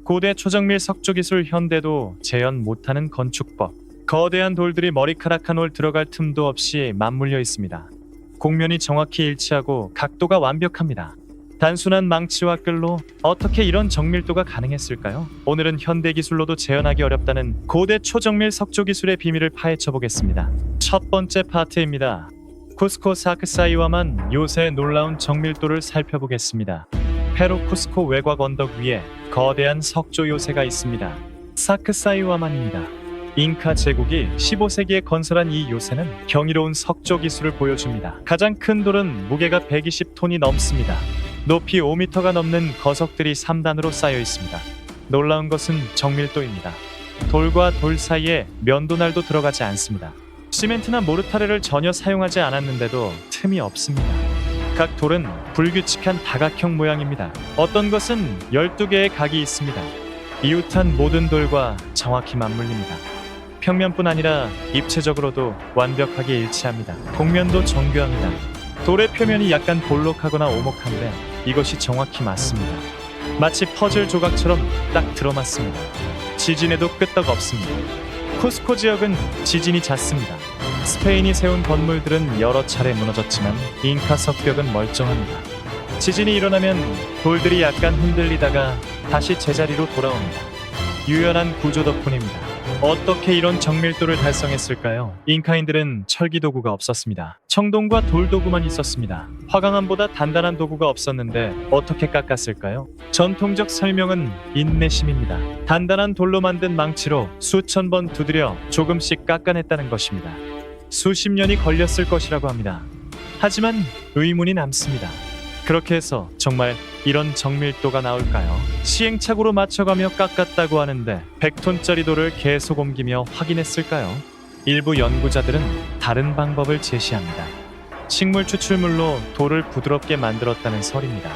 고대 초정밀 석조 기술 현대도 재현 못하는 건축법. 거대한 돌들이 머리카락 한 올 들어갈 틈도 없이 맞물려 있습니다. 곡면이 정확히 일치하고 각도가 완벽합니다. 단순한 망치와 끌로 어떻게 이런 정밀도가 가능했을까요? 오늘은 현대 기술로도 재현하기 어렵다는 고대 초정밀 석조 기술의 비밀을 파헤쳐 보겠습니다. 첫 번째 파트입니다. 쿠스코 사크사이와만 요새의 놀라운 정밀도를 살펴보겠습니다. 페루 쿠스코 외곽 언덕 위에 거대한 석조 요새가 있습니다. 사크사이와만입니다. 잉카 제국이 15세기에 건설한 이 요새는 경이로운 석조 기술을 보여줍니다. 가장 큰 돌은 무게가 120톤이 넘습니다. 높이 5m가 넘는 거석들이 3단으로 쌓여 있습니다. 놀라운 것은 정밀도입니다. 돌과 돌 사이에 면도날도 들어가지 않습니다. 시멘트나 모르타르를 전혀 사용하지 않았는데도 틈이 없습니다. 각 돌은 불규칙한 다각형 모양입니다. 어떤 것은 12개의 각이 있습니다. 이웃한 모든 돌과 정확히 맞물립니다. 평면뿐 아니라 입체적으로도 완벽하게 일치합니다. 곡면도 정교합니다. 돌의 표면이 약간 볼록하거나 오목한데 이것이 정확히 맞습니다. 마치 퍼즐 조각처럼 딱 들어맞습니다. 지진에도 끄떡 없습니다. 쿠스코 지역은 지진이 잦습니다. 스페인이 세운 건물들은 여러 차례 무너졌지만 잉카 석벽은 멀쩡합니다. 지진이 일어나면 돌들이 약간 흔들리다가 다시 제자리로 돌아옵니다. 유연한 구조 덕분입니다. 어떻게 이런 정밀도를 달성했을까요? 잉카인들은 철기 도구가 없었습니다. 청동과 돌 도구만 있었습니다. 화강암보다 단단한 도구가 없었는데 어떻게 깎았을까요? 전통적 설명은 인내심입니다. 단단한 돌로 만든 망치로 수천 번 두드려 조금씩 깎아냈다는 것입니다. 수십 년이 걸렸을 것이라고 합니다. 하지만 의문이 남습니다. 그렇게 해서 정말 이런 정밀도가 나올까요? 시행착오로 맞춰가며 깎았다고 하는데 100톤짜리 돌을 계속 옮기며 확인했을까요? 일부 연구자들은 다른 방법을 제시합니다. 식물 추출물로 돌을 부드럽게 만들었다는 설입니다.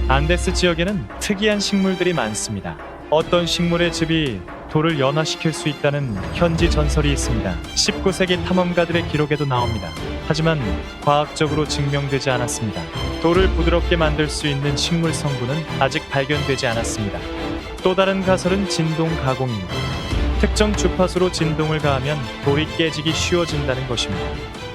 안데스 지역에는 특이한 식물들이 많습니다. 어떤 식물의 즙이 돌을 연화시킬 수 있다는 현지 전설이 있습니다. 19세기 탐험가들의 기록에도 나옵니다. 하지만 과학적으로 증명되지 않았습니다. 돌을 부드럽게 만들 수 있는 식물 성분은 아직 발견되지 않았습니다. 또 다른 가설은 진동 가공입니다. 특정 주파수로 진동을 가하면 돌이 깨지기 쉬워진다는 것입니다.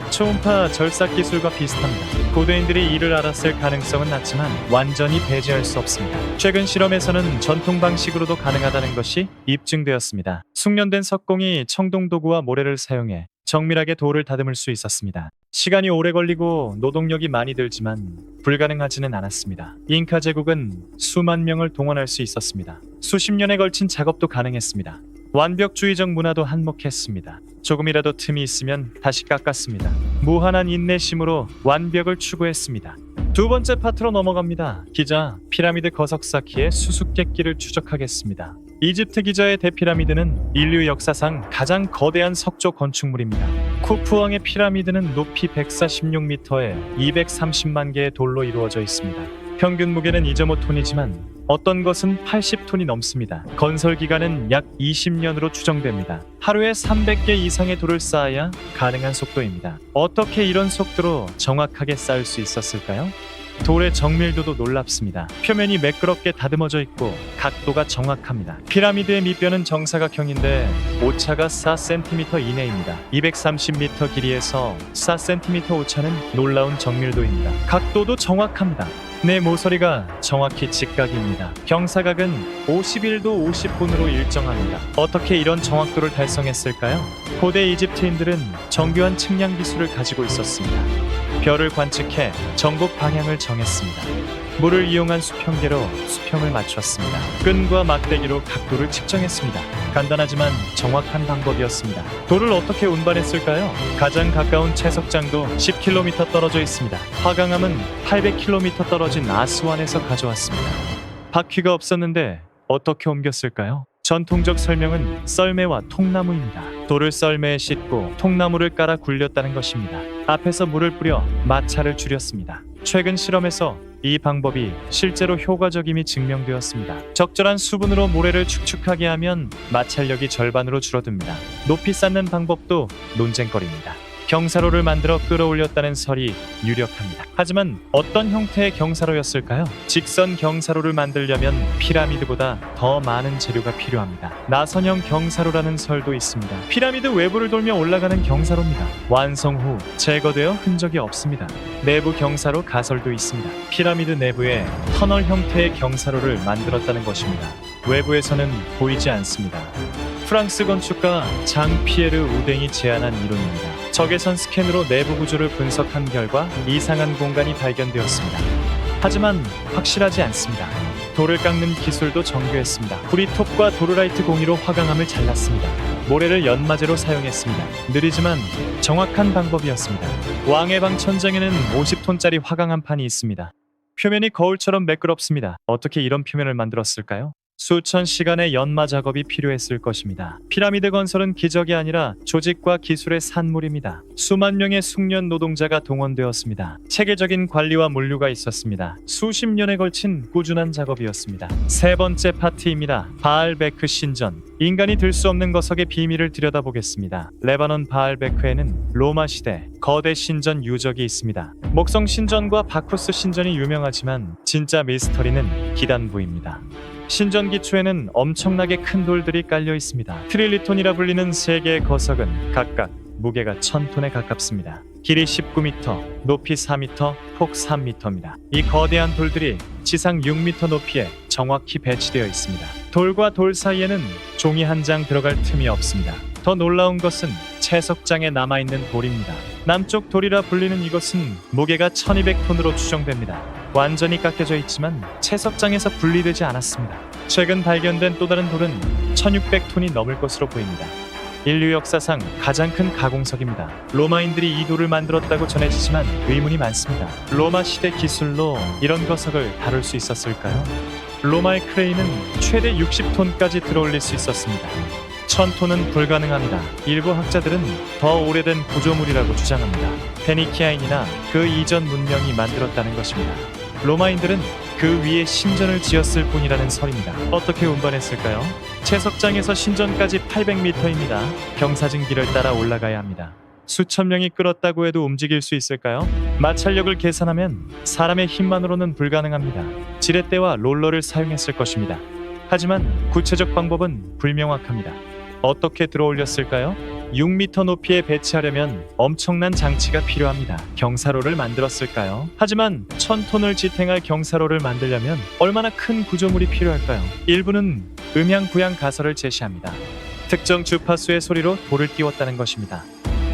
초음파 절삭 기술과 비슷합니다. 고대인들이 이를 알았을 가능성은 낮지만 완전히 배제할 수 없습니다. 최근 실험에서는 전통 방식으로도 가능하다는 것이 입증되었습니다. 숙련된 석공이 청동 도구와 모래를 사용해 정밀하게 돌을 다듬을 수 있었습니다. 시간이 오래 걸리고 노동력이 많이 들지만 불가능하지는 않았습니다. 잉카 제국은 수만 명을 동원할 수 있었습니다. 수십 년에 걸친 작업도 가능했습니다. 완벽주의적 문화도 한몫했습니다. 조금이라도 틈이 있으면 다시 깎았습니다. 무한한 인내심으로 완벽을 추구했습니다. 두 번째 파트로 넘어갑니다. 기자, 피라미드 거석 쌓기의 수수께끼를 추적하겠습니다. 이집트 기자의 대피라미드는 인류 역사상 가장 거대한 석조 건축물입니다. 쿠프왕의 피라미드는 높이 146m에 230만 개의 돌로 이루어져 있습니다. 평균 무게는 2.5톤이지만 어떤 것은 80톤이 넘습니다. 건설 기간은 약 20년으로 추정됩니다. 하루에 300개 이상의 돌을 쌓아야 가능한 속도입니다. 어떻게 이런 속도로 정확하게 쌓을 수 있었을까요? 돌의 정밀도도 놀랍습니다. 표면이 매끄럽게 다듬어져 있고 각도가 정확합니다. 피라미드의 밑뼈는 정사각형인데 오차가 4cm 이내입니다. 230m 길이에서 4cm 오차는 놀라운 정밀도입니다. 각도도 정확합니다. 내 모서리가 정확히 직각입니다. 경사각은 51도 50분으로 일정합니다. 어떻게 이런 정확도를 달성했을까요? 고대 이집트인들은 정교한 측량 기술을 가지고 있었습니다. 별을 관측해 전국 방향을 정했습니다. 물을 이용한 수평계로 수평을 맞췄습니다. 끈과 막대기로 각도를 측정했습니다. 간단하지만 정확한 방법이었습니다. 돌을 어떻게 운반했을까요? 가장 가까운 채석장도 10km 떨어져 있습니다. 화강암은 800km 떨어진 아스완에서 가져왔습니다. 바퀴가 없었는데 어떻게 옮겼을까요? 전통적 설명은 썰매와 통나무입니다. 돌을 썰매에 싣고 통나무를 깔아 굴렸다는 것입니다. 앞에서 물을 뿌려 마찰을 줄였습니다. 최근 실험에서 이 방법이 실제로 효과적임이 증명되었습니다. 적절한 수분으로 모래를 축축하게 하면 마찰력이 절반으로 줄어듭니다. 높이 쌓는 방법도 논쟁거리입니다. 경사로를 만들어 끌어올렸다는 설이 유력합니다. 하지만 어떤 형태의 경사로였을까요? 직선 경사로를 만들려면 피라미드보다 더 많은 재료가 필요합니다. 나선형 경사로라는 설도 있습니다. 피라미드 외부를 돌며 올라가는 경사로입니다. 완성 후 제거되어 흔적이 없습니다. 내부 경사로 가설도 있습니다. 피라미드 내부에 터널 형태의 경사로를 만들었다는 것입니다. 외부에서는 보이지 않습니다. 프랑스 건축가 장 피에르 우댕이 제안한 이론입니다. 적외선 스캔으로 내부 구조를 분석한 결과 이상한 공간이 발견되었습니다. 하지만 확실하지 않습니다. 돌을 깎는 기술도 정교했습니다. 브리톱과 도르라이트 공이로 화강암을 잘랐습니다. 모래를 연마제로 사용했습니다. 느리지만 정확한 방법이었습니다. 왕의 방 천장에는 50톤짜리 화강암판이 있습니다. 표면이 거울처럼 매끄럽습니다. 어떻게 이런 표면을 만들었을까요? 수천 시간의 연마 작업이 필요했을 것입니다. 피라미드 건설은 기적이 아니라 조직과 기술의 산물입니다. 수만 명의 숙련 노동자가 동원되었습니다. 체계적인 관리와 물류가 있었습니다. 수십 년에 걸친 꾸준한 작업이었습니다. 세 번째 파트입니다. 바알베크 신전. 인간이 들 수 없는 거석의 비밀을 들여다보겠습니다. 레바논 바알베크에는 로마 시대 거대 신전 유적이 있습니다. 목성 신전과 바쿠스 신전이 유명하지만 진짜 미스터리는 기단부입니다. 신전 기초에는 엄청나게 큰 돌들이 깔려 있습니다. 트릴리톤이라 불리는 세 개의 거석은 각각 무게가 1000톤에 가깝습니다. 길이 19m, 높이 4m, 폭 3m입니다. 이 거대한 돌들이 지상 6m 높이에 정확히 배치되어 있습니다. 돌과 돌 사이에는 종이 한 장 들어갈 틈이 없습니다. 더 놀라운 것은 채석장에 남아있는 돌입니다. 남쪽 돌이라 불리는 이것은 무게가 1200톤으로 추정됩니다. 완전히 깎여져 있지만 채석장에서 분리되지 않았습니다. 최근 발견된 또 다른 돌은 1600톤이 넘을 것으로 보입니다. 인류 역사상 가장 큰 가공석입니다. 로마인들이 이 돌을 만들었다고 전해지지만 의문이 많습니다. 로마 시대 기술로 이런 거석을 다룰 수 있었을까요? 로마의 크레인은 최대 60톤까지 들어올릴 수 있었습니다. 1000톤은 불가능합니다. 일부 학자들은 더 오래된 구조물이라고 주장합니다. 페니키아인이나 그 이전 문명이 만들었다는 것입니다. 로마인들은 그 위에 신전을 지었을 뿐이라는 설입니다. 어떻게 운반했을까요? 채석장에서 신전까지 800m입니다. 경사진 길을 따라 올라가야 합니다. 수천 명이 끌었다고 해도 움직일 수 있을까요? 마찰력을 계산하면 사람의 힘만으로는 불가능합니다. 지렛대와 롤러를 사용했을 것입니다. 하지만 구체적 방법은 불명확합니다. 어떻게 들어올렸을까요? 6m 높이에 배치하려면 엄청난 장치가 필요합니다. 경사로를 만들었을까요? 하지만 1000톤을 지탱할 경사로를 만들려면 얼마나 큰 구조물이 필요할까요? 일부는 음향부양 가설을 제시합니다. 특정 주파수의 소리로 돌을 띄웠다는 것입니다.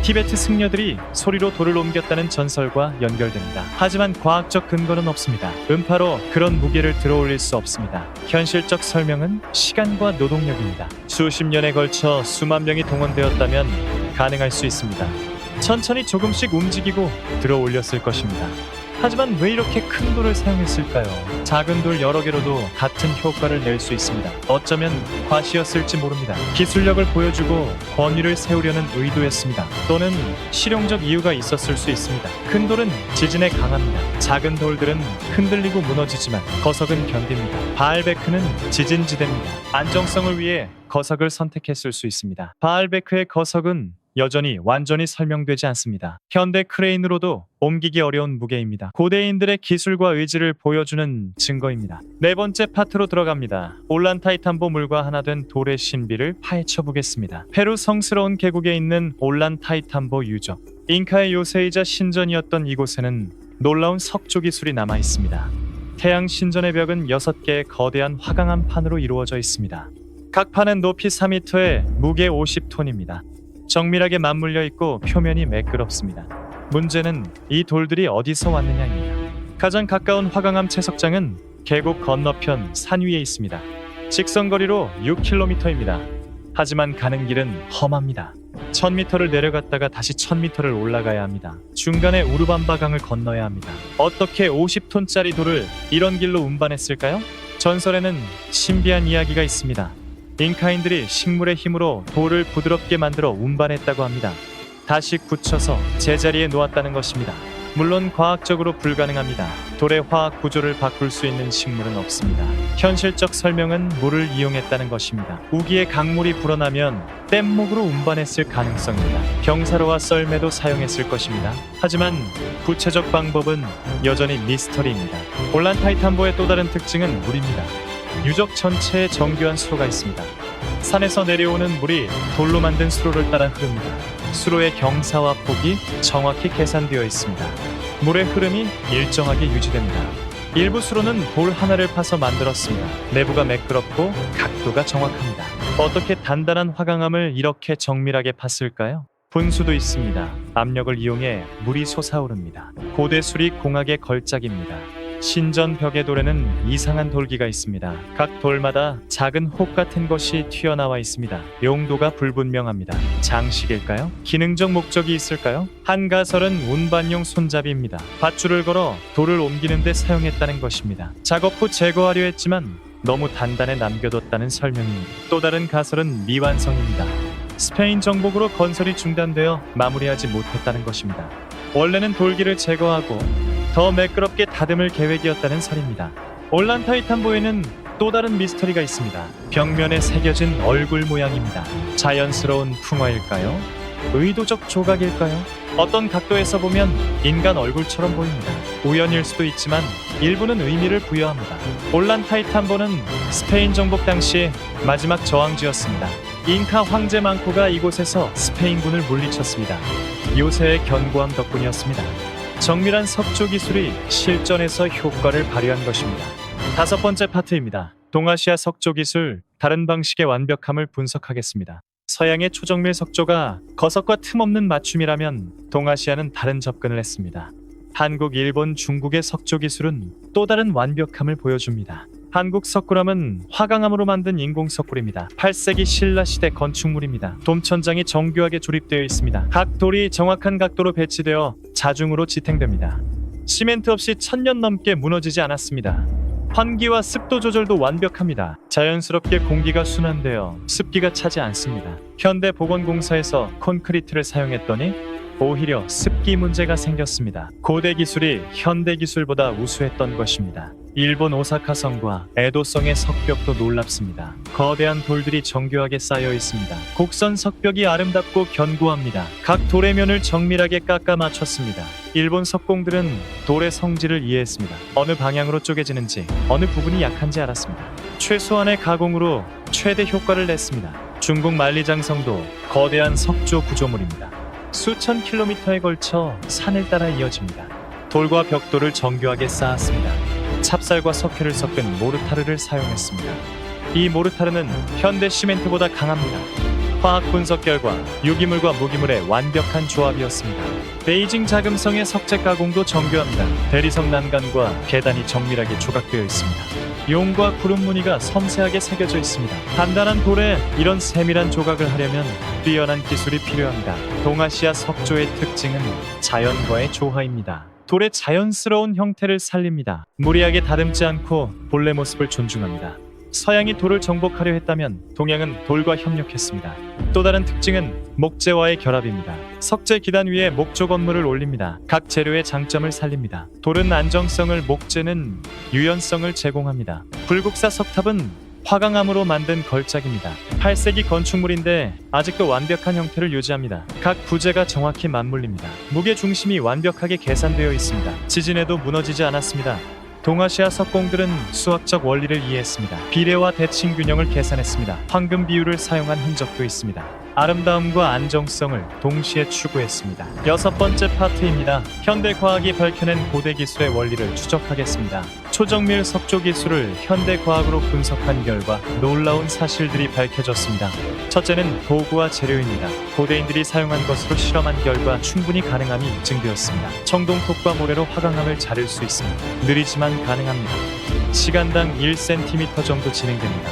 티베트 승려들이 소리로 돌을 옮겼다는 전설과 연결됩니다. 하지만 과학적 근거는 없습니다. 음파로 그런 무게를 들어올릴 수 없습니다. 현실적 설명은 시간과 노동력입니다. 수십 년에 걸쳐 수만 명이 동원되었다면 가능할 수 있습니다. 천천히 조금씩 움직이고 들어올렸을 것입니다. 하지만 왜 이렇게 큰 돌을 사용했을까요? 작은 돌 여러 개로도 같은 효과를 낼 수 있습니다. 어쩌면 과시였을지 모릅니다. 기술력을 보여주고 권위를 세우려는 의도였습니다. 또는 실용적 이유가 있었을 수 있습니다. 큰 돌은 지진에 강합니다. 작은 돌들은 흔들리고 무너지지만 거석은 견딥니다. 바알베크는 지진지대입니다. 안정성을 위해 거석을 선택했을 수 있습니다. 바알베크의 거석은 여전히 완전히 설명되지 않습니다. 현대 크레인으로도 옮기기 어려운 무게입니다. 고대인들의 기술과 의지를 보여주는 증거입니다. 네 번째 파트로 들어갑니다. 올란타이탄보 물과 하나 된 돌의 신비를 파헤쳐 보겠습니다. 페루 성스러운 계곡에 있는 올란타이탄보 유적. 잉카의 요새이자 신전이었던 이곳에는 놀라운 석조 기술이 남아 있습니다. 태양 신전의 벽은 6개의 거대한 화강암 판으로 이루어져 있습니다. 각 판은 높이 4m에 무게 50톤입니다. 정밀하게 맞물려 있고 표면이 매끄럽습니다. 문제는 이 돌들이 어디서 왔느냐입니다. 가장 가까운 화강암 채석장은 계곡 건너편 산 위에 있습니다. 직선거리로 6km입니다. 하지만 가는 길은 험합니다. 1000m를 내려갔다가 다시 1000m를 올라가야 합니다. 중간에 우르밤바 강을 건너야 합니다. 어떻게 50톤짜리 돌을 이런 길로 운반했을까요? 전설에는 신비한 이야기가 있습니다. 잉카인들이 식물의 힘으로 돌을 부드럽게 만들어 운반했다고 합니다. 다시 굳혀서 제자리에 놓았다는 것입니다. 물론 과학적으로 불가능합니다. 돌의 화학 구조를 바꿀 수 있는 식물은 없습니다. 현실적 설명은 물을 이용했다는 것입니다. 우기에 강물이 불어나면 뗏목으로 운반했을 가능성입니다. 병사로와 썰매도 사용했을 것입니다. 하지만 구체적 방법은 여전히 미스터리입니다. 올란타이탄보의 또 다른 특징은 물입니다. 유적 전체에 정교한 수로가 있습니다. 산에서 내려오는 물이 돌로 만든 수로를 따라 흐릅니다. 수로의 경사와 폭이 정확히 계산되어 있습니다. 물의 흐름이 일정하게 유지됩니다. 일부 수로는 돌 하나를 파서 만들었습니다. 내부가 매끄럽고 각도가 정확합니다. 어떻게 단단한 화강암을 이렇게 정밀하게 팠을까요? 분수도 있습니다. 압력을 이용해 물이 솟아오릅니다. 고대 수리 공학의 걸작입니다. 신전 벽의 돌에는 이상한 돌기가 있습니다. 각 돌마다 작은 혹 같은 것이 튀어나와 있습니다. 용도가 불분명합니다. 장식일까요? 기능적 목적이 있을까요? 한 가설은 운반용 손잡이입니다. 밧줄을 걸어 돌을 옮기는 데 사용했다는 것입니다. 작업 후 제거하려 했지만 너무 단단해 남겨뒀다는 설명입니다. 또 다른 가설은 미완성입니다. 스페인 정복으로 건설이 중단되어 마무리하지 못했다는 것입니다. 원래는 돌기를 제거하고 더 매끄럽게 다듬을 계획이었다는 설입니다. 올란타이탄보에는 또 다른 미스터리가 있습니다. 벽면에 새겨진 얼굴 모양입니다. 자연스러운 풍화일까요? 의도적 조각일까요? 어떤 각도에서 보면 인간 얼굴처럼 보입니다. 우연일 수도 있지만 일부는 의미를 부여합니다. 올란타이탄보는 스페인 정복 당시 마지막 저항지였습니다. 잉카 황제 망코가 이곳에서 스페인군을 물리쳤습니다. 요새의 견고함 덕분이었습니다. 정밀한 석조 기술이 실전에서 효과를 발휘한 것입니다. 다섯 번째 파트입니다. 동아시아 석조 기술, 다른 방식의 완벽함을 분석하겠습니다. 서양의 초정밀 석조가 거석과 틈없는 맞춤이라면 동아시아는 다른 접근을 했습니다. 한국, 일본, 중국의 석조 기술은 또 다른 완벽함을 보여줍니다. 한국 석굴암은 화강암으로 만든 인공 석굴입니다. 8세기 신라 시대 건축물입니다. 돔천장이 정교하게 조립되어 있습니다. 각 돌이 정확한 각도로 배치되어 자중으로 지탱됩니다. 시멘트 없이 1000년 넘게 무너지지 않았습니다. 환기와 습도 조절도 완벽합니다. 자연스럽게 공기가 순환되어 습기가 차지 않습니다. 현대 보건공사에서 콘크리트를 사용했더니 오히려 습기 문제가 생겼습니다. 고대 기술이 현대 기술보다 우수했던 것입니다. 일본 오사카성과 에도성의 석벽도 놀랍습니다. 거대한 돌들이 정교하게 쌓여 있습니다. 곡선 석벽이 아름답고 견고합니다. 각 돌의 면을 정밀하게 깎아 맞췄습니다. 일본 석공들은 돌의 성질을 이해했습니다. 어느 방향으로 쪼개지는지, 어느 부분이 약한지 알았습니다. 최소한의 가공으로 최대 효과를 냈습니다. 중국 만리장성도 거대한 석조 구조물입니다. 수천 킬로미터에 걸쳐 산을 따라 이어집니다. 돌과 벽돌을 정교하게 쌓았습니다. 찹쌀과 석회를 섞은 모르타르를 사용했습니다. 이 모르타르는 현대 시멘트보다 강합니다. 화학 분석 결과 유기물과 무기물의 완벽한 조합이었습니다. 베이징 자금성의 석재 가공도 정교합니다. 대리석 난간과 계단이 정밀하게 조각되어 있습니다. 용과 구름 무늬가 섬세하게 새겨져 있습니다. 단단한 돌에 이런 세밀한 조각을 하려면 뛰어난 기술이 필요합니다. 동아시아 석조의 특징은 자연과의 조화입니다. 돌의 자연스러운 형태를 살립니다. 무리하게 다듬지 않고 본래 모습을 존중합니다. 서양이 돌을 정복하려 했다면 동양은 돌과 협력했습니다. 또 다른 특징은 목재와의 결합입니다. 석재 기단 위에 목조 건물을 올립니다. 각 재료의 장점을 살립니다. 돌은 안정성을, 목재는 유연성을 제공합니다. 불국사 석탑은 화강암으로 만든 걸작입니다. 8세기 건축물인데 아직도 완벽한 형태를 유지합니다. 각 부재가 정확히 맞물립니다. 무게 중심이 완벽하게 계산되어 있습니다. 지진에도 무너지지 않았습니다. 동아시아 석공들은 수학적 원리를 이해했습니다. 비례와 대칭 균형을 계산했습니다. 황금 비율을 사용한 흔적도 있습니다. 아름다움과 안정성을 동시에 추구했습니다. 여섯 번째 파트입니다. 현대 과학이 밝혀낸 고대 기술의 원리를 추적하겠습니다. 초정밀 석조 기술을 현대 과학으로 분석한 결과 놀라운 사실들이 밝혀졌습니다. 첫째는 도구와 재료입니다. 고대인들이 사용한 것으로 실험한 결과 충분히 가능함이 입증되었습니다. 청동톱과 모래로 화강암을 자를 수 있습니다. 느리지만 가능합니다. 시간당 1cm 정도 진행됩니다.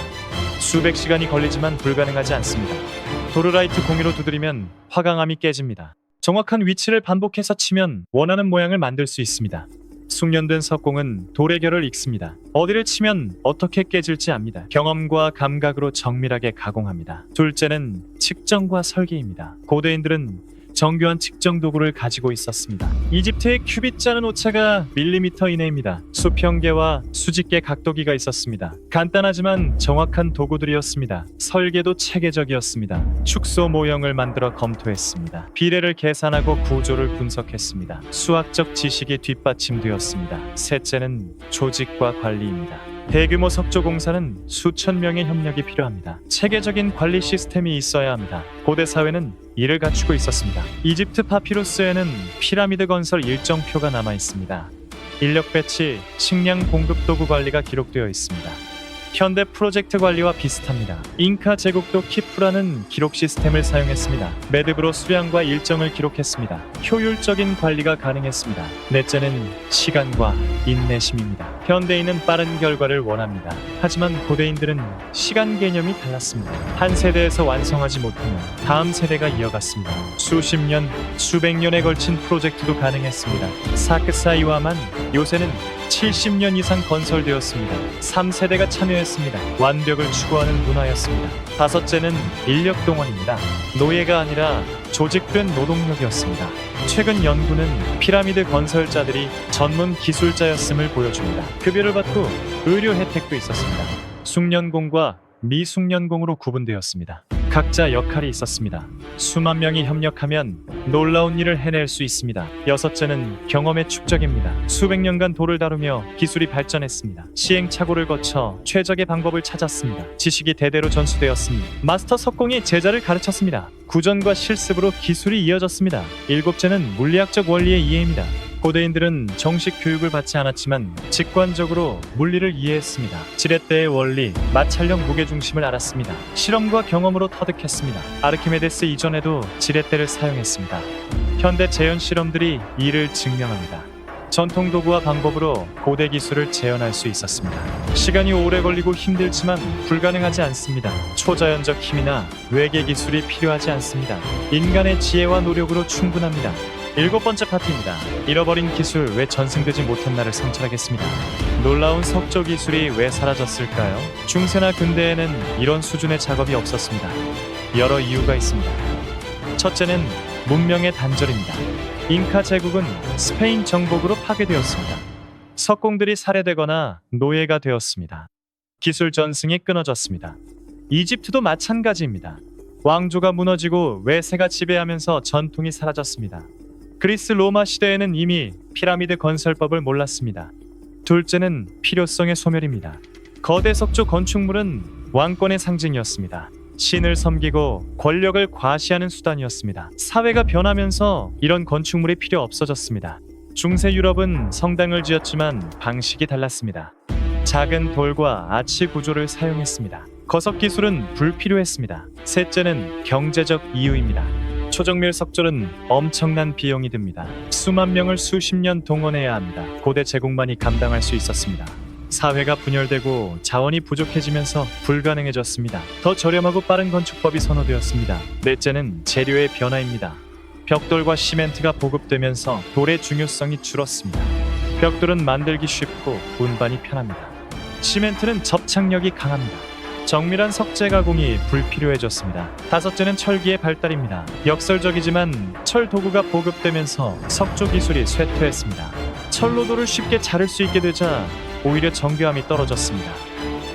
수백 시간이 걸리지만 불가능하지 않습니다. 도르라이트 공유로 두드리면 화강암이 깨집니다. 정확한 위치를 반복해서 치면 원하는 모양을 만들 수 있습니다. 숙련된 석공은 돌의 결을 읽습니다. 어디를 치면 어떻게 깨질지 압니다. 경험과 감각으로 정밀하게 가공합니다. 둘째는 측정과 설계입니다. 고대인들은 정교한 측정 도구를 가지고 있었습니다. 이집트의 큐빗 자는 오차가 밀리미터 이내입니다. 수평계와 수직계 각도기가 있었습니다. 간단하지만 정확한 도구들이었습니다. 설계도 체계적이었습니다. 축소 모형을 만들어 검토했습니다. 비례를 계산하고 구조를 분석했습니다. 수학적 지식이 뒷받침되었습니다. 셋째는 조직과 관리입니다. 대규모 석조 공사는 수천 명의 협력이 필요합니다. 체계적인 관리 시스템이 있어야 합니다. 고대 사회는 이를 갖추고 있었습니다. 이집트 파피루스에는 피라미드 건설 일정표가 남아 있습니다. 인력 배치, 식량 공급 도구 관리가 기록되어 있습니다. 현대 프로젝트 관리와 비슷합니다. 잉카 제국도 키프라는 기록 시스템을 사용했습니다. 매듭으로 수량과 일정을 기록했습니다. 효율적인 관리가 가능했습니다. 넷째는 시간과 인내심입니다. 현대인은 빠른 결과를 원합니다. 하지만 고대인들은 시간 개념이 달랐습니다. 한 세대에서 완성하지 못하면 다음 세대가 이어갔습니다. 수십 년, 수백 년에 걸친 프로젝트도 가능했습니다. 사크사이와만 요새는 70년 이상 건설되었습니다. 3세대가 참여했습니다. 완벽을 추구하는 문화였습니다. 다섯째는 인력 동원입니다. 노예가 아니라 조직된 노동력이었습니다. 최근 연구는 피라미드 건설자들이 전문 기술자였음을 보여줍니다. 급여를 받고 의료 혜택도 있었습니다. 숙련공과 미숙련공으로 구분되었습니다. 각자 역할이 있었습니다. 수만 명이 협력하면 놀라운 일을 해낼 수 있습니다. 여섯째는 경험의 축적입니다. 수백 년간 돌을 다루며 기술이 발전했습니다. 시행착오를 거쳐 최적의 방법을 찾았습니다. 지식이 대대로 전수되었습니다. 마스터 석공이 제자를 가르쳤습니다. 구전과 실습으로 기술이 이어졌습니다. 일곱째는 물리학적 원리의 이해입니다. 고대인들은 정식 교육을 받지 않았지만 직관적으로 물리를 이해했습니다. 지렛대의 원리, 마찰력 무게중심을 알았습니다. 실험과 경험으로 터득했습니다. 아르키메데스 이전에도 지렛대를 사용했습니다. 현대 재현 실험들이 이를 증명합니다. 전통 도구와 방법으로 고대 기술을 재현할 수 있었습니다. 시간이 오래 걸리고 힘들지만 불가능하지 않습니다. 초자연적 힘이나 외계 기술이 필요하지 않습니다. 인간의 지혜와 노력으로 충분합니다. 일곱 번째 파트입니다. 잃어버린 기술 왜 전승되지 못한 날을 성찰하겠습니다. 놀라운 석조 기술이 왜 사라졌을까요? 중세나 근대에는 이런 수준의 작업이 없었습니다. 여러 이유가 있습니다. 첫째는 문명의 단절입니다. 잉카 제국은 스페인 정복으로 파괴되었습니다. 석공들이 살해되거나 노예가 되었습니다. 기술 전승이 끊어졌습니다. 이집트도 마찬가지입니다. 왕조가 무너지고 외세가 지배하면서 전통이 사라졌습니다. 그리스 로마 시대에는 이미 피라미드 건설법을 몰랐습니다. 둘째는 필요성의 소멸입니다. 거대 석조 건축물은 왕권의 상징이었습니다. 신을 섬기고 권력을 과시하는 수단이었습니다. 사회가 변하면서 이런 건축물이 필요 없어졌습니다. 중세 유럽은 성당을 지었지만 방식이 달랐습니다. 작은 돌과 아치 구조를 사용했습니다. 거석 기술은 불필요했습니다. 셋째는 경제적 이유입니다. 초정밀 석조는 엄청난 비용이 듭니다. 수만 명을 수십 년 동원해야 합니다. 고대 제국만이 감당할 수 있었습니다. 사회가 분열되고 자원이 부족해지면서 불가능해졌습니다. 더 저렴하고 빠른 건축법이 선호되었습니다. 넷째는 재료의 변화입니다. 벽돌과 시멘트가 보급되면서 돌의 중요성이 줄었습니다. 벽돌은 만들기 쉽고 운반이 편합니다. 시멘트는 접착력이 강합니다. 정밀한 석재 가공이 불필요해졌습니다. 다섯째는 철기의 발달입니다. 역설적이지만 철 도구가 보급되면서 석조 기술이 쇠퇴했습니다. 철로도를 쉽게 자를 수 있게 되자 오히려 정교함이 떨어졌습니다.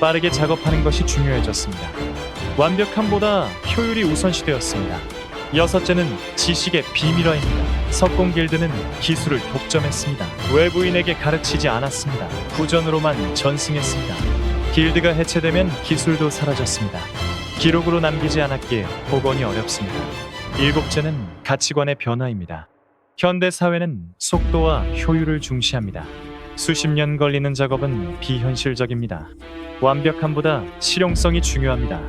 빠르게 작업하는 것이 중요해졌습니다. 완벽함보다 효율이 우선시되었습니다. 여섯째는 지식의 비밀화입니다. 석공 길드는 기술을 독점했습니다. 외부인에게 가르치지 않았습니다. 구전으로만 전승했습니다. 길드가 해체되면 기술도 사라졌습니다. 기록으로 남기지 않았기에 복원이 어렵습니다. 일곱째는 가치관의 변화입니다. 현대 사회는 속도와 효율을 중시합니다. 수십 년 걸리는 작업은 비현실적입니다. 완벽함보다 실용성이 중요합니다.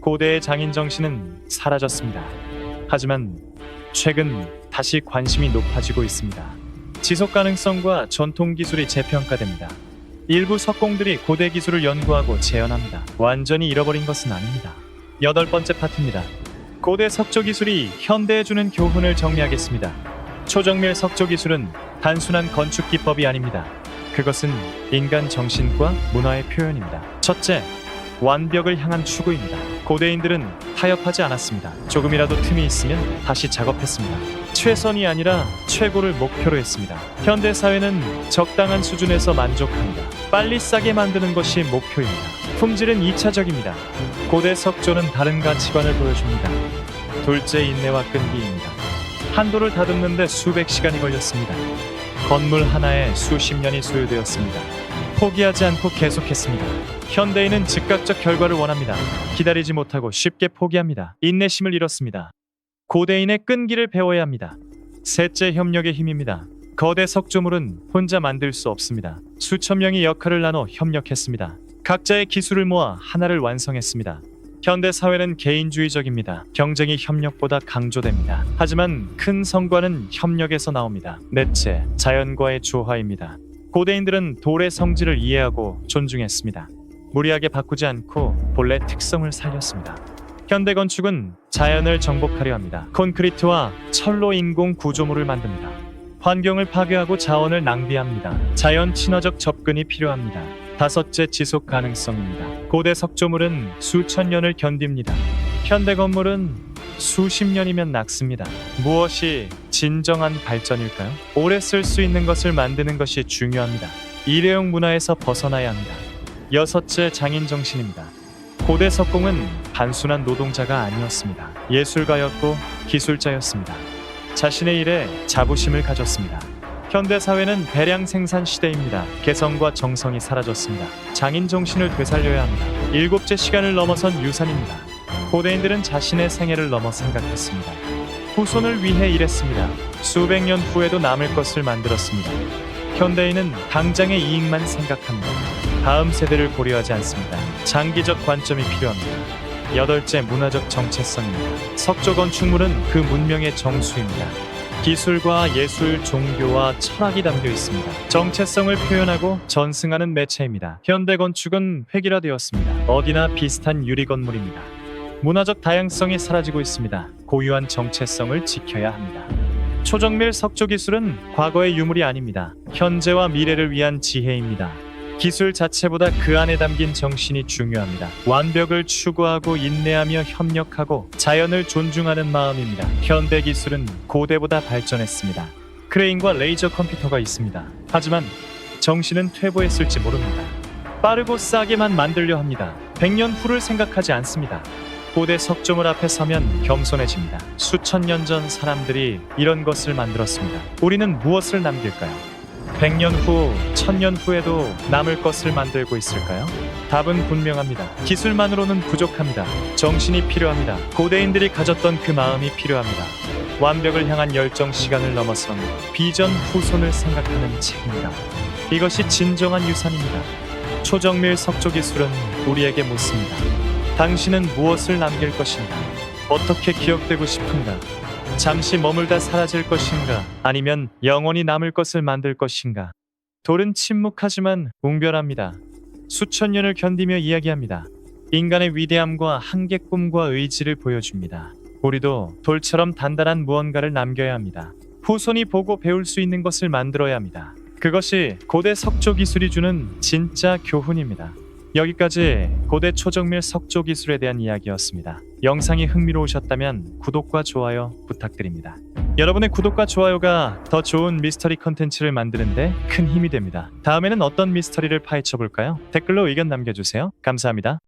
고대의 장인 정신은 사라졌습니다. 하지만 최근 다시 관심이 높아지고 있습니다. 지속 가능성과 전통 기술이 재평가됩니다. 일부 석공들이 고대 기술을 연구하고 재현합니다. 완전히 잃어버린 것은 아닙니다. 여덟 번째 파트입니다. 고대 석조 기술이 현대에 주는 교훈을 정리하겠습니다. 초정밀 석조 기술은 단순한 건축 기법이 아닙니다. 그것은 인간 정신과 문화의 표현입니다. 첫째, 완벽을 향한 추구입니다. 고대인들은 타협하지 않았습니다. 조금이라도 틈이 있으면 다시 작업했습니다. 최선이 아니라 최고를 목표로 했습니다. 현대 사회는 적당한 수준에서 만족합니다. 빨리 싸게 만드는 것이 목표입니다. 품질은 2차적입니다. 고대 석조는 다른 가치관을 보여줍니다. 둘째, 인내와 끈기입니다. 한도를 다듬는데 수백 시간이 걸렸습니다. 건물 하나에 수십 년이 소요되었습니다. 포기하지 않고 계속했습니다. 현대인은 즉각적 결과를 원합니다. 기다리지 못하고 쉽게 포기합니다. 인내심을 잃었습니다. 고대인의 끈기를 배워야 합니다. 셋째, 협력의 힘입니다. 거대 석조물은 혼자 만들 수 없습니다. 수천 명이 역할을 나눠 협력했습니다. 각자의 기술을 모아 하나를 완성했습니다. 현대 사회는 개인주의적입니다. 경쟁이 협력보다 강조됩니다. 하지만 큰 성과는 협력에서 나옵니다. 넷째, 자연과의 조화입니다. 고대인들은 돌의 성질을 이해하고 존중했습니다. 무리하게 바꾸지 않고 본래 특성을 살렸습니다. 현대 건축은 자연을 정복하려 합니다. 콘크리트와 철로 인공 구조물을 만듭니다. 환경을 파괴하고 자원을 낭비합니다. 자연 친화적 접근이 필요합니다. 다섯째, 지속 가능성입니다. 고대 석조물은 수천 년을 견딥니다. 현대 건물은 수십 년이면 낡습니다. 무엇이 진정한 발전일까요? 오래 쓸 수 있는 것을 만드는 것이 중요합니다. 일회용 문화에서 벗어나야 합니다. 여섯째, 장인 정신입니다. 고대 석공은 단순한 노동자가 아니었습니다. 예술가였고 기술자였습니다. 자신의 일에 자부심을 가졌습니다. 현대 사회는 대량 생산 시대입니다. 개성과 정성이 사라졌습니다. 장인 정신을 되살려야 합니다. 일곱째, 시간을 넘어선 유산입니다. 고대인들은 자신의 생애를 넘어 생각했습니다. 후손을 위해 일했습니다. 수백 년 후에도 남을 것을 만들었습니다. 현대인은 당장의 이익만 생각합니다. 다음 세대를 고려하지 않습니다. 장기적 관점이 필요합니다. 여덟째, 문화적 정체성입니다. 석조 건축물은 그 문명의 정수입니다. 기술과 예술, 종교와 철학이 담겨 있습니다. 정체성을 표현하고 전승하는 매체입니다. 현대 건축은 획일화되었습니다. 어디나 비슷한 유리 건물입니다. 문화적 다양성이 사라지고 있습니다. 고유한 정체성을 지켜야 합니다. 초정밀 석조 기술은 과거의 유물이 아닙니다. 현재와 미래를 위한 지혜입니다. 기술 자체보다 그 안에 담긴 정신이 중요합니다. 완벽을 추구하고 인내하며 협력하고 자연을 존중하는 마음입니다. 현대 기술은 고대보다 발전했습니다. 크레인과 레이저 컴퓨터가 있습니다. 하지만 정신은 퇴보했을지 모릅니다. 빠르고 싸게만 만들려 합니다. 100년 후를 생각하지 않습니다. 고대 석조물 앞에 서면 겸손해집니다. 수천 년 전 사람들이 이런 것을 만들었습니다. 우리는 무엇을 남길까요? 100년 후, 1000년 후에도 남을 것을 만들고 있을까요? 답은 분명합니다. 기술만으로는 부족합니다. 정신이 필요합니다. 고대인들이 가졌던 그 마음이 필요합니다. 완벽을 향한 열정, 시간을 넘어선 비전, 후손을 생각하는 책임이다. 이것이 진정한 유산입니다. 초정밀 석조 기술은 우리에게 묻습니다. 당신은 무엇을 남길 것인가? 어떻게 기억되고 싶은가? 잠시 머물다 사라질 것인가? 아니면 영원히 남을 것을 만들 것인가? 돌은 침묵하지만 웅변합니다. 수천 년을 견디며 이야기합니다. 인간의 위대함과 한계, 꿈과 의지를 보여줍니다. 우리도 돌처럼 단단한 무언가를 남겨야 합니다. 후손이 보고 배울 수 있는 것을 만들어야 합니다. 그것이 고대 석조 기술이 주는 진짜 교훈입니다. 여기까지 고대 초정밀 석조 기술에 대한 이야기였습니다. 영상이 흥미로우셨다면 구독과 좋아요 부탁드립니다. 여러분의 구독과 좋아요가 더 좋은 미스터리 컨텐츠를 만드는데 큰 힘이 됩니다. 다음에는 어떤 미스터리를 파헤쳐 볼까요? 댓글로 의견 남겨주세요. 감사합니다.